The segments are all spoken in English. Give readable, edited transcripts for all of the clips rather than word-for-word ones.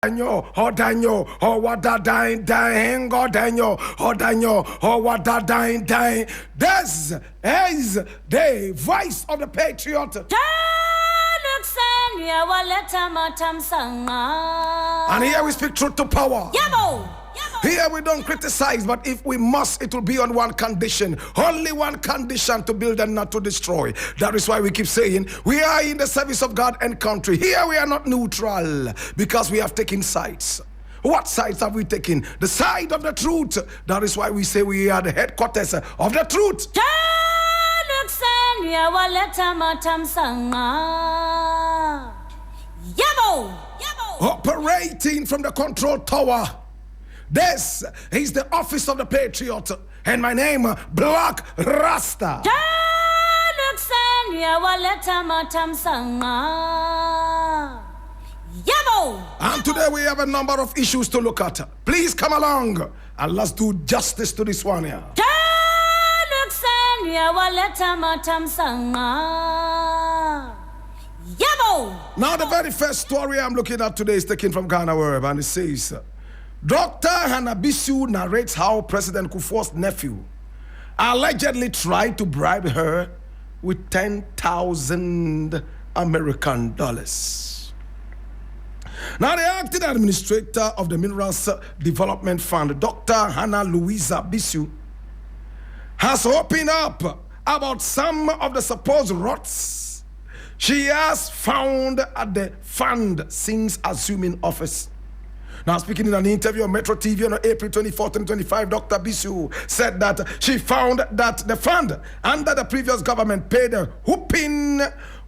Hodanyo, This is the voice of the Patriot. And here we speak truth to power. Here we don't criticize, but if we must, it will be on one condition. Only one condition: to build and not to destroy. That is why we keep saying we are in the service of God and country. Here we are not neutral, because we have taken sides. What sides have we taken? The side of the truth. That is why we say we are the headquarters of the truth. Operating from the control tower. This is the office of the Patriot, and my name, Black Rasta. And today we have a number of issues to look at. Please come along and let's do justice to this one here. Now the very first story I'm looking at today is taken from Ghana Web, and it says, Dr. Hanna Bisiw narrates how President Kufour's nephew allegedly tried to bribe her with 10,000 American dollars. Now, the acting administrator of the Minerals Development Fund, Dr. Hanna Louisa Bisiw, has opened up about some of the supposed rots she has found at the fund since assuming office. Now, speaking in an interview on Metro TV on April 24, 2025, Dr. Bisiw said that she found that the fund under the previous government paid a whooping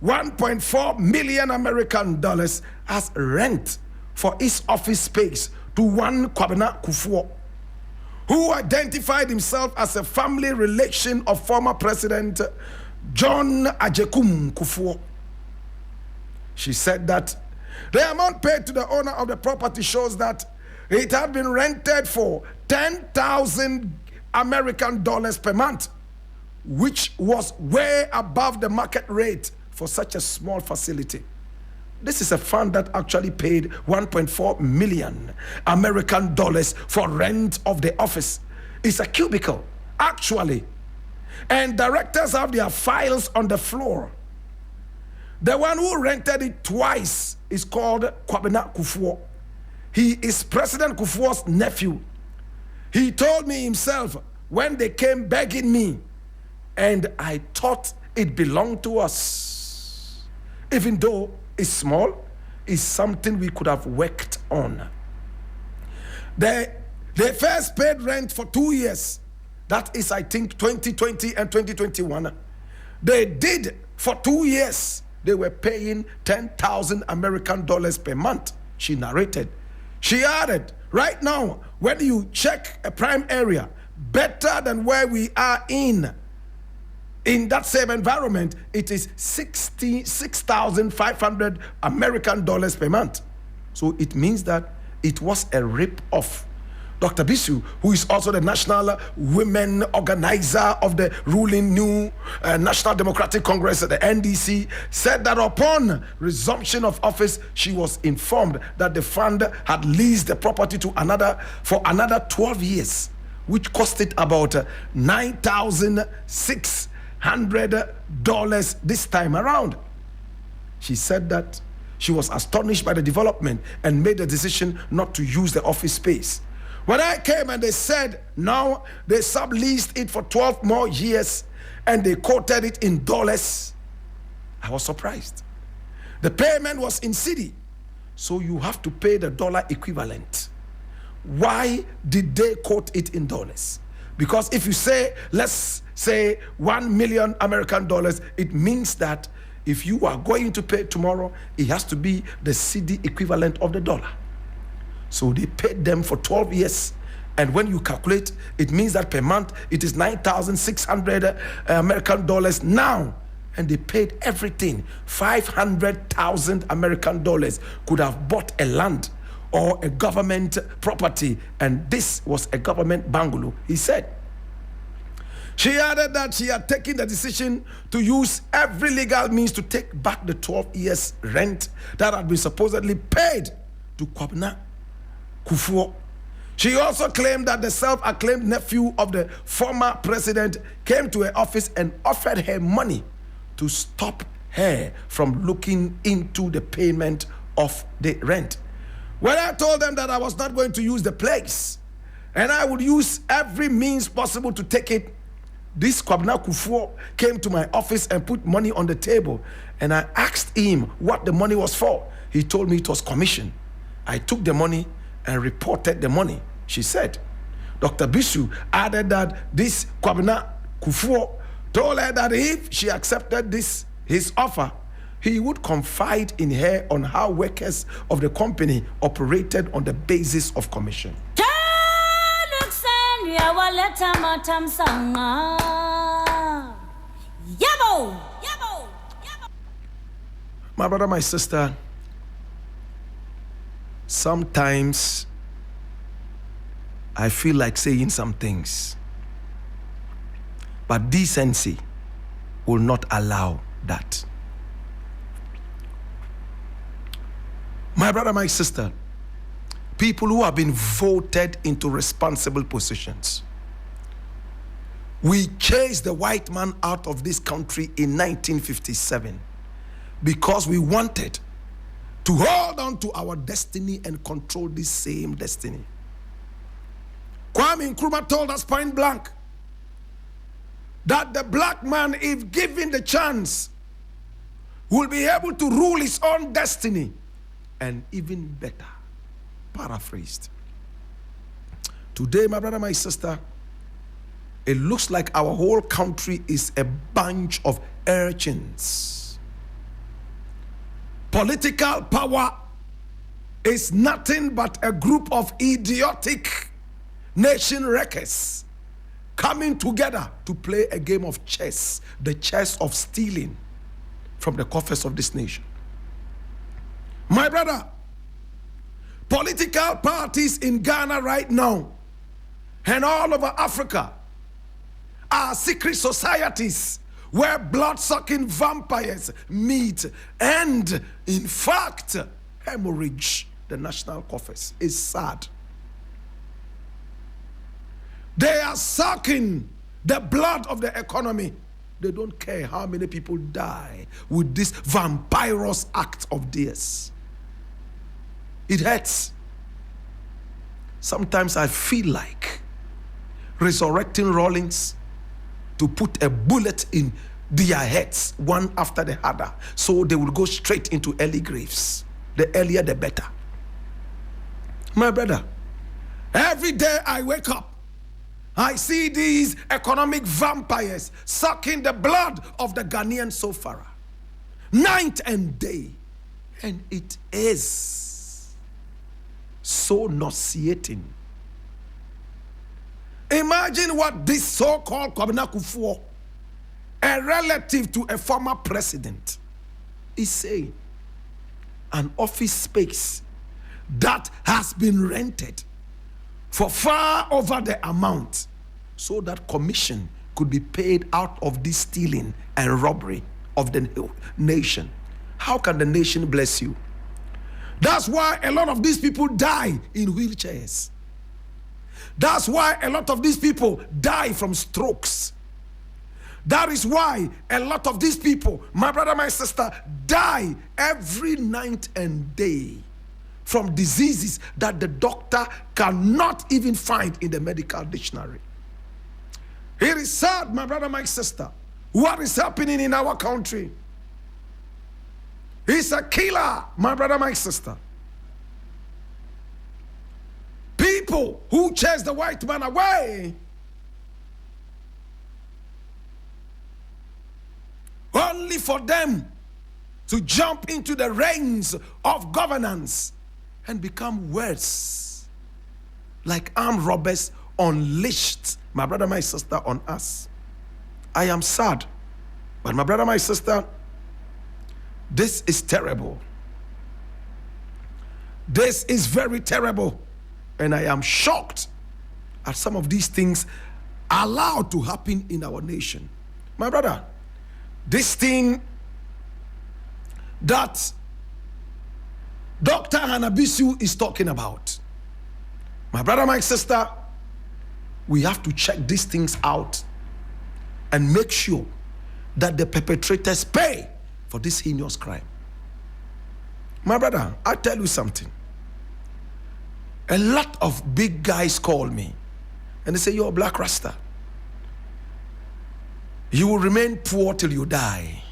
1.4 million American dollars as rent for its office space to one Kwabena Kufour, who identified himself as a family relation of former President John Ajekum Kufour. She said that the amount paid to the owner of the property shows that it had been rented for 10,000 American dollars per month, which was way above the market rate for such a small facility. This is a fund that actually paid 1.4 million American dollars for rent of the office. It's a cubicle, actually. And directors have their files on the floor. The one who rented it twice is called Kwabena Kufour. He is President Kufour's nephew. He told me himself when they came begging me, and I thought it belonged to us. Even though it's small, it's something we could have worked on. They first paid rent for 2 years. That is, I think, 2020 and 2021. They did for 2 years. They were paying 10,000 American dollars per month, she narrated. She added, right now, when you check a prime area, better than where we are in that same environment, it is 66,500 American dollars per month. So it means that it was a rip-off. Dr. Bisiw, who is also the national women organizer of the ruling new National Democratic Congress, the NDC, said that upon resumption of office, she was informed that the fund had leased the property to for another 12 years, which cost it about $9,600 this time around. She said that she was astonished by the development and made the decision not to use the office space. When I came and they said now they subleased it for 12 more years and they quoted it in dollars, I was surprised. The payment was in cedi, so you have to pay the dollar equivalent. Why did they quote it in dollars? Because if you say, let's say 1 million American dollars, it means that if you are going to pay tomorrow, it has to be the cedi equivalent of the dollar. So they paid them for 12 years. And when you calculate, it means that per month, it is 9,600 American dollars now. And they paid everything. 500,000 American dollars could have bought a land or a government property. And this was a government bungalow, he said. She added that she had taken the decision to use every legal means to take back the 12 years rent that had been supposedly paid to Kwabena Kufour. She also claimed that the self-acclaimed nephew of the former president came to her office and offered her money to stop her from looking into the payment of the rent. When I told them that I was not going to use the place and I would use every means possible to take it, this Kwabena Kufour came to my office and put money on the table, and I asked him what the money was for. He told me it was commission. I took the money and reported the money, she said. Dr. Bisiw added that this Kwabena Kufour told her that if she accepted his offer, he would confide in her on how workers of the company operated on the basis of commission. My brother, my sister, sometimes I feel like saying some things, but decency will not allow that. My brother, my sister, people who have been voted into responsible positions. We chased the white man out of this country in 1957 because we wanted to hold on to our destiny and control this same destiny. Kwame Nkrumah told us point blank that the black man, if given the chance, will be able to rule his own destiny, and even better. Paraphrased. Today, my brother, my sister, it looks like our whole country is a bunch of urchins. Political power is nothing but a group of idiotic nation wreckers coming together to play a game of chess, the chess of stealing from the coffers of this nation. My brother, political parties in Ghana right now and all over Africa are secret societies where blood-sucking vampires meet and, in fact, hemorrhage the national coffers. It's sad. They are sucking the blood of the economy. They don't care how many people die with this vampirous act of theirs. It hurts. Sometimes I feel like resurrecting Rawlings to put a bullet in their heads, one after the other, so they will go straight into early graves. The earlier, the better. My brother, every day I wake up, I see these economic vampires sucking the blood of the Ghanaian sufferer, night and day. And it is so nauseating. Imagine what this so-called Kwabena Kufour, a relative to a former president, is saying. An office space that has been rented for far over the amount so that commission could be paid out of this stealing and robbery of the nation. How can the nation bless you? That's why a lot of these people die in wheelchairs. That's why a lot of these people die from strokes. That is why a lot of these people, my brother, my sister, die every night and day from diseases that the doctor cannot even find in the medical dictionary. It is sad, my brother, my sister, what is happening in our country. He's a killer, my brother, my sister. People who chase the white man away only for them to jump into the reins of governance and become worse, like armed robbers unleashed, my brother, my sister, on us. I am sad, but my brother, my sister, this is terrible. This is very terrible, and I am shocked at some of these things allowed to happen in our nation. My brother, this thing that Dr. Hanna Bisiw is talking about. My brother, my sister, we have to check these things out and make sure that the perpetrators pay for this heinous crime. My brother, I tell you something. A lot of big guys call me and they say, you're a black rasta. You will remain poor till you die.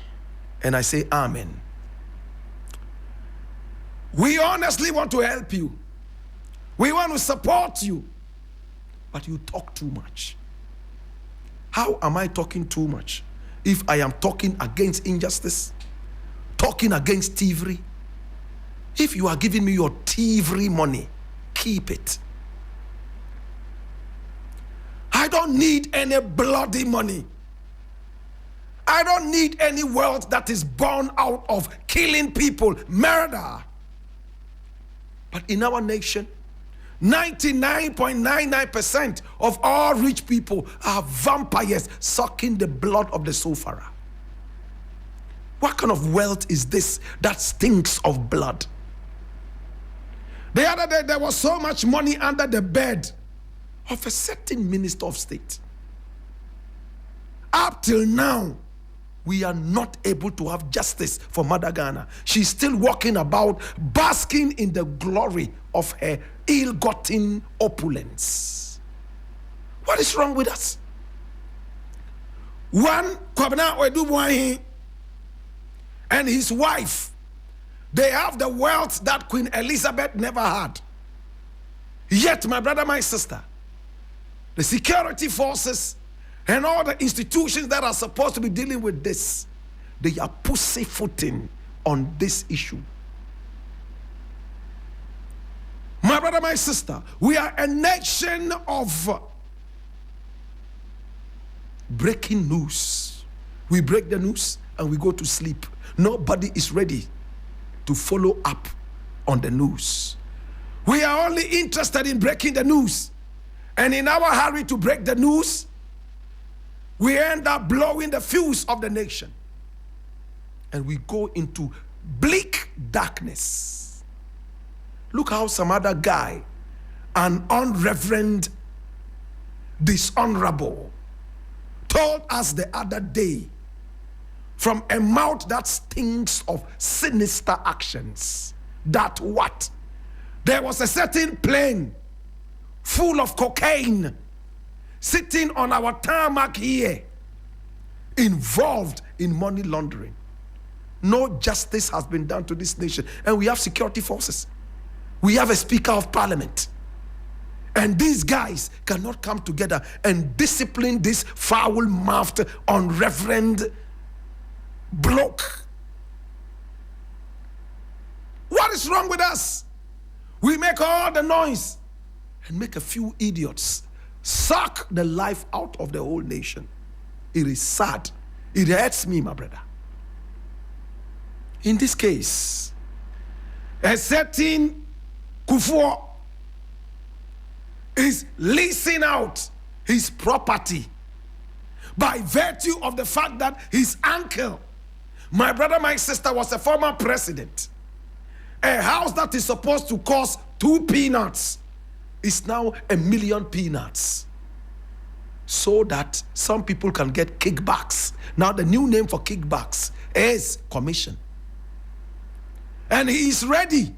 And I say, amen. We honestly want to help you. We want to support you. But you talk too much. How am I talking too much? If I am talking against injustice, talking against thievery. If you are giving me your thievery money, keep it. I don't need any bloody money. I don't need any wealth that is born out of killing people, murder. But in our nation, 99.99% of all rich people are vampires sucking the blood of the sufferer. What kind of wealth is this that stinks of blood? The other day, there was so much money under the bed of a certain minister of state. Up till now, we are not able to have justice for Mother Ghana. She's still walking about, basking in the glory of her ill-gotten opulence. What is wrong with us? One, Kwabena and his wife, they have the wealth that Queen Elizabeth never had. Yet, my brother, my sister, the security forces and all the institutions that are supposed to be dealing with this, they are pussyfooting on this issue. My brother, my sister, we are a nation of breaking news. We break the news and we go to sleep. Nobody is ready to follow up on the news. We are only interested in breaking the news. And in our hurry to break the news, we end up blowing the fuse of the nation. And we go into bleak darkness. Look how some other guy, an unreverend, dishonorable, told us the other day, from a mouth that stinks of sinister actions, that what? There was a certain plane full of cocaine sitting on our tarmac here, involved in money laundering. No justice has been done to this nation. And we have security forces. We have a speaker of parliament. And these guys cannot come together and discipline this foul-mouthed, unreverend bloke. What is wrong with us? We make all the noise and make a few idiots suck the life out of the whole nation. It is sad. It hurts me, my brother. In this case, a certain Kufour is leasing out his property by virtue of the fact that his uncle, my brother, my sister, was a former president. A house that is supposed to cost 2 peanuts is now 1 million peanuts, so that some people can get kickbacks. Now the new name for kickbacks is commission. And he is ready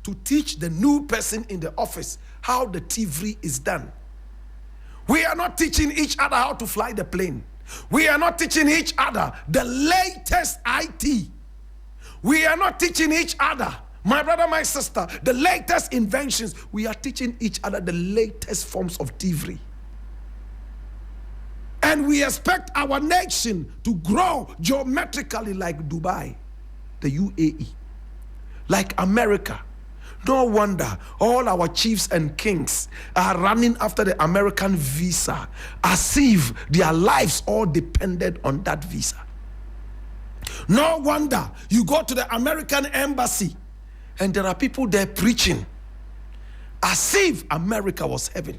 to teach the new person in the office how the thievery is done. We are not teaching each other how to fly the plane. We are not teaching each other the latest IT. We are not teaching each other, my brother, my sister, the latest inventions. We are teaching each other the latest forms of thievery. And we expect our nation to grow geometrically like Dubai, the UAE, like America. No wonder all our chiefs and kings are running after the American visa, as if their lives all depended on that visa. No wonder you go to the American embassy and there are people there preaching as if America was heaven.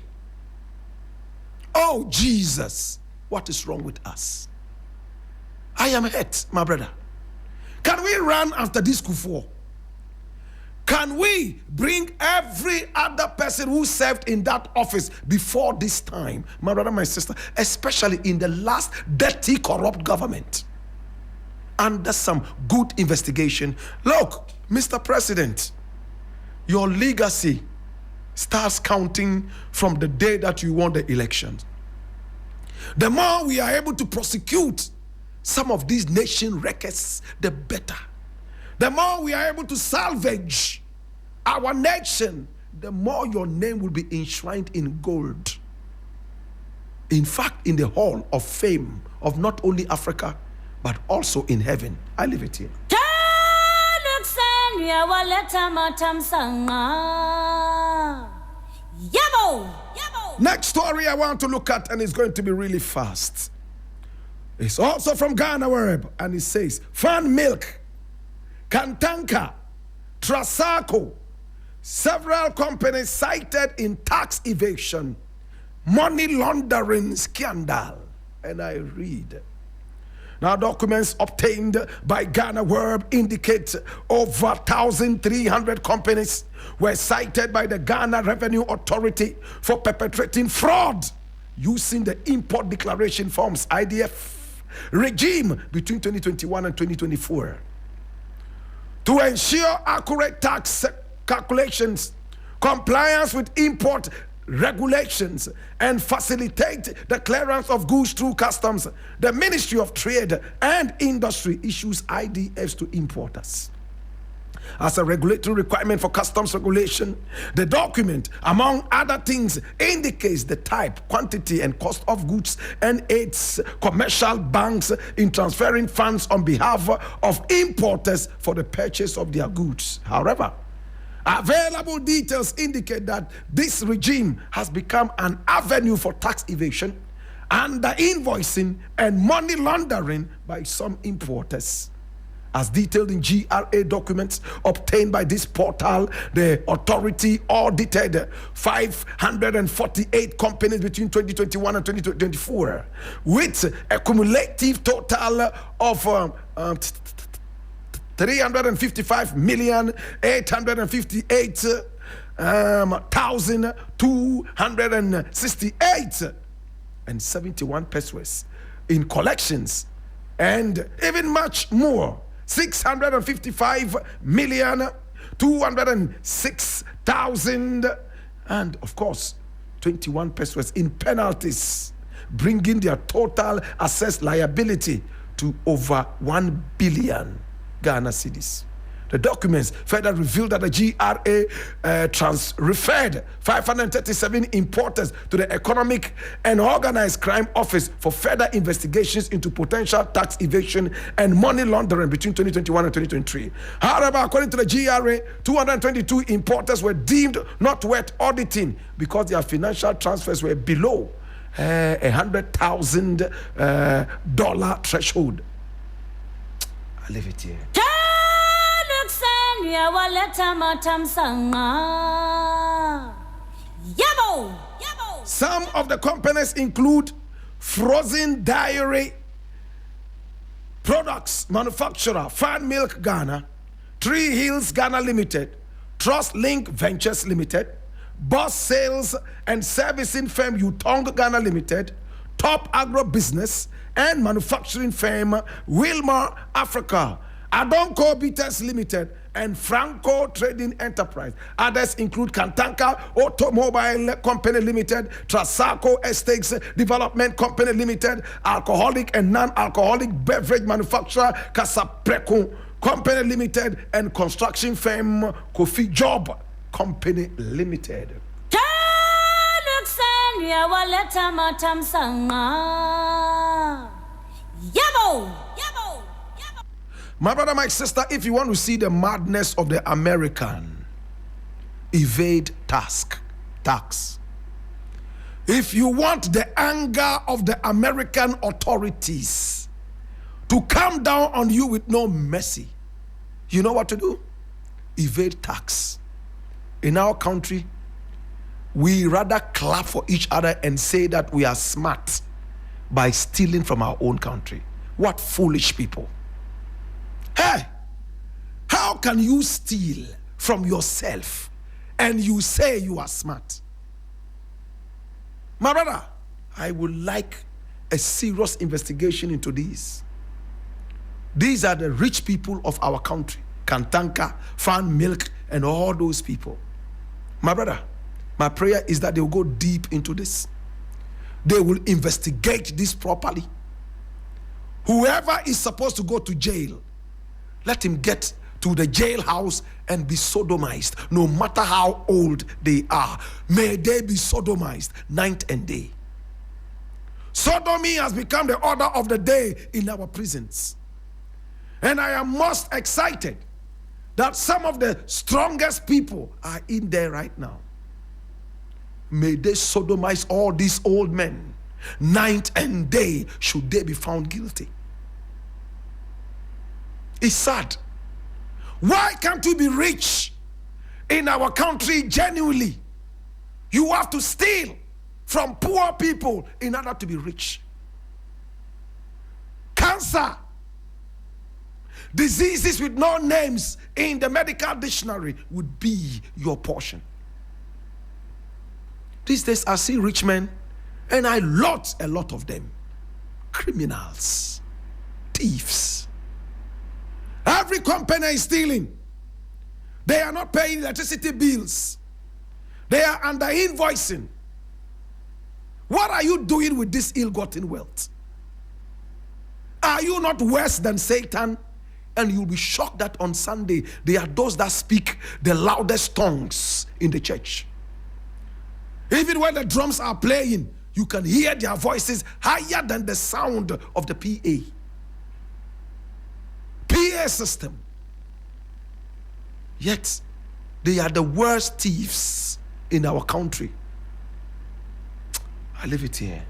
Oh, Jesus, what is wrong with us? I am hurt, my brother. Can we run after this Kufour? Can we bring every other person who served in that office before this time, my brother, my sister, especially in the last dirty, corrupt government, under some good investigation? Look, Mr. President, your legacy starts counting from the day that you won the elections. The more we are able to prosecute some of these nation records, the better. The more we are able to salvage our nation, the more your name will be enshrined in gold. In fact, in the hall of fame of not only Africa, but also in heaven. I leave it here. Next story I want to look at, and it's going to be really fast. It's also from Ghana Web, and it says, Fan Milk, Kantanka, Trasaco, several companies cited in tax evasion, money laundering scandal. And I read. Now, documents obtained by Ghana Web indicate over 1,300 companies were cited by the Ghana Revenue Authority for perpetrating fraud using the import declaration forms IDF regime between 2021 and 2024. To ensure accurate tax calculations, compliance with import regulations, and facilitate the clearance of goods through customs, the Ministry of Trade and Industry issues IDFs to importers. As a regulatory requirement for customs regulation, the document, among other things, indicates the type, quantity, and cost of goods and aids commercial banks in transferring funds on behalf of importers for the purchase of their goods. However, available details indicate that this regime has become an avenue for tax evasion, under invoicing, and money laundering by some importers. As detailed in GRA documents obtained by this portal, the authority audited 548 companies between 2021 and 2024, with a cumulative total of 355,858,268 and 71 pesos in collections, and even much more, 655,206,000 and of course 21 pesos in penalties, bringing their total assessed liability to over 1 billion Ghana cedis. The documents further revealed that the GRA referred 537 importers to the Economic and Organized Crime Office for further investigations into potential tax evasion and money laundering between 2021 and 2023. However, according to the GRA, 222 importers were deemed not worth auditing because their financial transfers were below $100,000 threshold. I leave it here. Some of the companies include Frozen Dairy Products Manufacturer Fan Milk Ghana, Tree Hills Ghana Limited, Trust Link Ventures Limited, Boss Sales and Servicing Firm Yutong Ghana Limited, Top Agro Business and Manufacturing Firm Wilmar Africa, Adonco Bitters Limited, and Franco Trading Enterprise. Others include Kantanka Automobile Company Limited, Trasaco Estates Development Company Limited, Alcoholic and Non-Alcoholic Beverage Manufacturer Kasapreko Company Limited, and construction firm Kufour Job Company Limited. My brother, my sister, if you want to see the madness of the American, evade tax. If you want the anger of the American authorities to come down on you with no mercy, you know what to do? Evade tax. In our country, we rather clap for each other and say that we are smart by stealing from our own country. What foolish people. Hey, how can you steal from yourself and you say you are smart. My brother, I would like a serious investigation into this. These are the rich people of our country. Kantanka, Fan Milk, and all those people. My brother, my prayer is that they will go deep into this. They will investigate this properly. Whoever is supposed to go to jail, let him get to the jailhouse and be sodomized, no matter how old they are. May they be sodomized night and day. Sodomy has become the order of the day in our prisons. And I am most excited that some of the strongest people are in there right now. May they sodomize all these old men night and day, should they be found guilty. It's sad. Why can't you be rich in our country genuinely? You have to steal from poor people in order to be rich. Cancer, diseases with no names in the medical dictionary would be your portion. These days I see rich men, and a lot of them, criminals, thieves. Every company is stealing. They are not paying electricity bills. They are under invoicing. What are you doing with this ill-gotten wealth? Are you not worse than Satan? And you'll be shocked that on Sunday, they are those that speak the loudest tongues in the church. Even when the drums are playing, you can hear their voices higher than the sound of the PA system. Yet, they are the worst thieves in our country. I leave it here.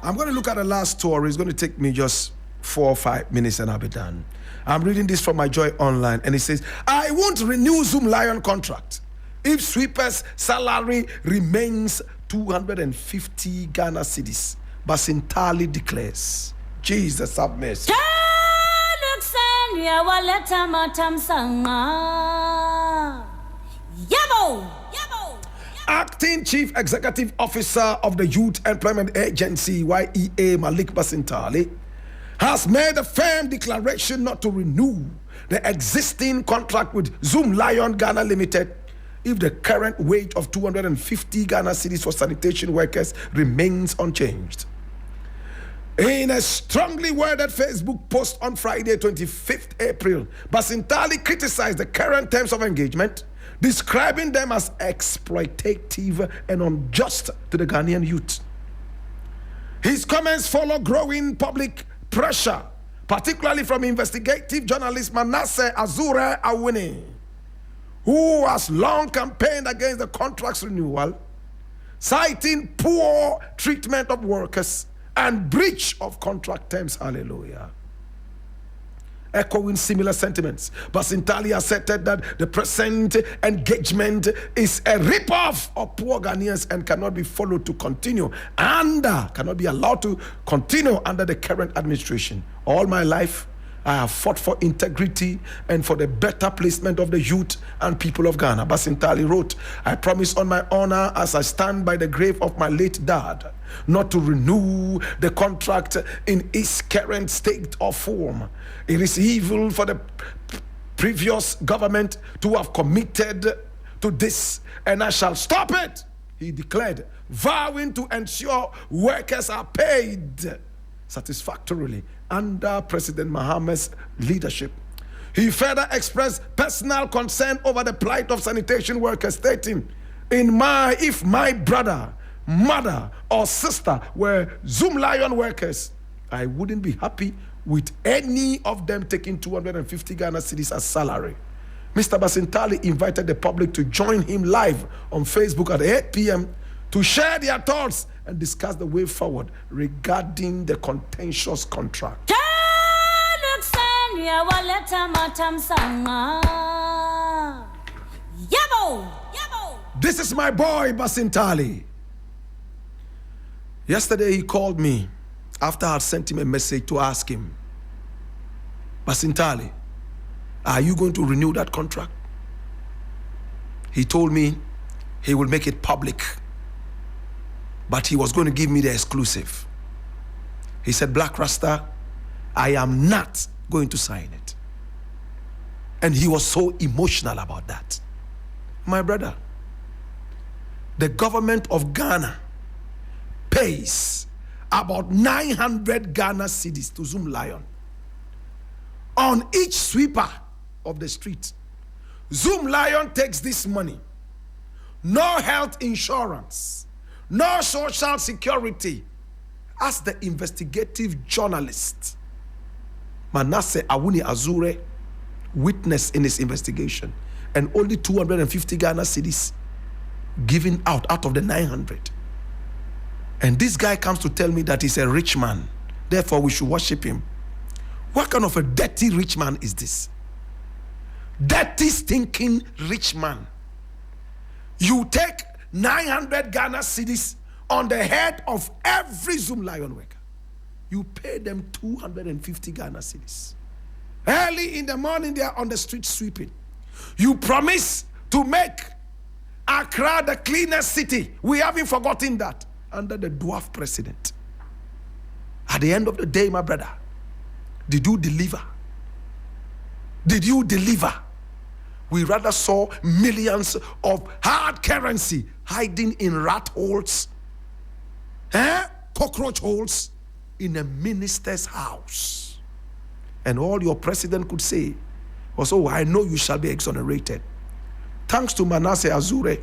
I'm going to look at the last story. It's going to take me just 4 or 5 minutes and I'll be done. I'm reading this from my Joy Online, and it says, I won't renew Zoom Lion contract if sweeper's salary remains 250 Ghana cedis. Basintali declares. Jesus have mercy. Acting Chief Executive Officer of the Youth Employment Agency, YEA, Malik Basintali, has made a firm declaration not to renew the existing contract with Zoom Lion Ghana Limited if the current wage of 250 Ghana cedis for sanitation workers remains unchanged. In a strongly worded Facebook post on Friday, 25th April, Basintali criticized the current terms of engagement, describing them as exploitative and unjust to the Ghanaian youth. His comments follow growing public pressure, particularly from investigative journalist Manasseh Azure Awini, who has long campaigned against the contract's renewal, citing poor treatment of workers and breach of contract terms. Hallelujah. Echoing similar sentiments, Basintali asserted that the present engagement is a rip-off of poor Ghanaians and cannot be followed to continue and cannot be allowed to continue under the current administration. All my life, I have fought for integrity and for the better placement of the youth and people of Ghana. Basintali wrote, I promise on my honor as I stand by the grave of my late dad not to renew the contract in its current state or form. It is evil for the previous government to have committed to this, and I shall stop it, he declared, vowing to ensure workers are paid satisfactorily under President Mahamad's leadership. He further expressed personal concern over the plight of sanitation workers, stating, if my brother, mother, or sister were Zoom Lion workers, I wouldn't be happy with any of them taking 250 Ghana cedis as salary. Mr. Basintali invited the public to join him live on Facebook at 8 p.m. to share their thoughts and discuss the way forward regarding the contentious contract. This is my boy Basintali. Yesterday he called me after I had sent him a message to ask him, Basintali, are you going to renew that contract? He told me he will make it public, but he was going to give me the exclusive. He said, Black Rasta, I am not going to sign it. And he was so emotional about that. My brother, the government of Ghana pays about 900 Ghana cedis to Zoom Lion on each sweeper of the street. Zoom Lion takes this money. No health insurance, no social security. As the investigative journalist, Manasseh Awuni Azure, witnessed in his investigation, and only 250 Ghana cedis given out of the 900. And this guy comes to tell me that he's a rich man, therefore we should worship him. What kind of a dirty rich man is this? Dirty, stinking rich man. You take 900 Ghana cedis on the head of every Zoom Lion worker. You pay them 250 Ghana cedis. Early in the morning, they are on the street sweeping. You promise to make Accra the cleanest city. We haven't forgotten that. Under the dwarf president. At the end of the day, my brother, did you deliver? Did you deliver? We rather saw millions of hard currency hiding in rat holes, cockroach holes in a minister's house. And all your president could say was, oh, I know you shall be exonerated. Thanks to Manasseh Azure.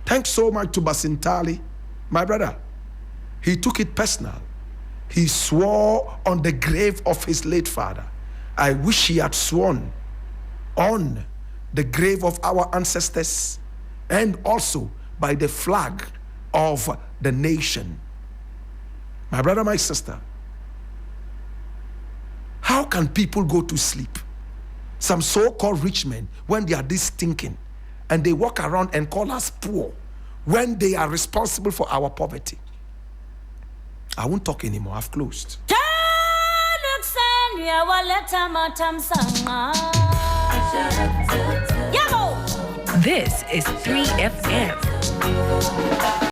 Thanks so much to Basintali. My brother, he took it personal. He swore on the grave of his late father. I wish he had sworn on the grave of our ancestors and also by the flag of the nation. My brother, my sister, how can people go to sleep? Some so-called rich men, when they are this stinking, and they walk around and call us poor when they are responsible for our poverty. I won't talk anymore. I've closed. This is 3FM.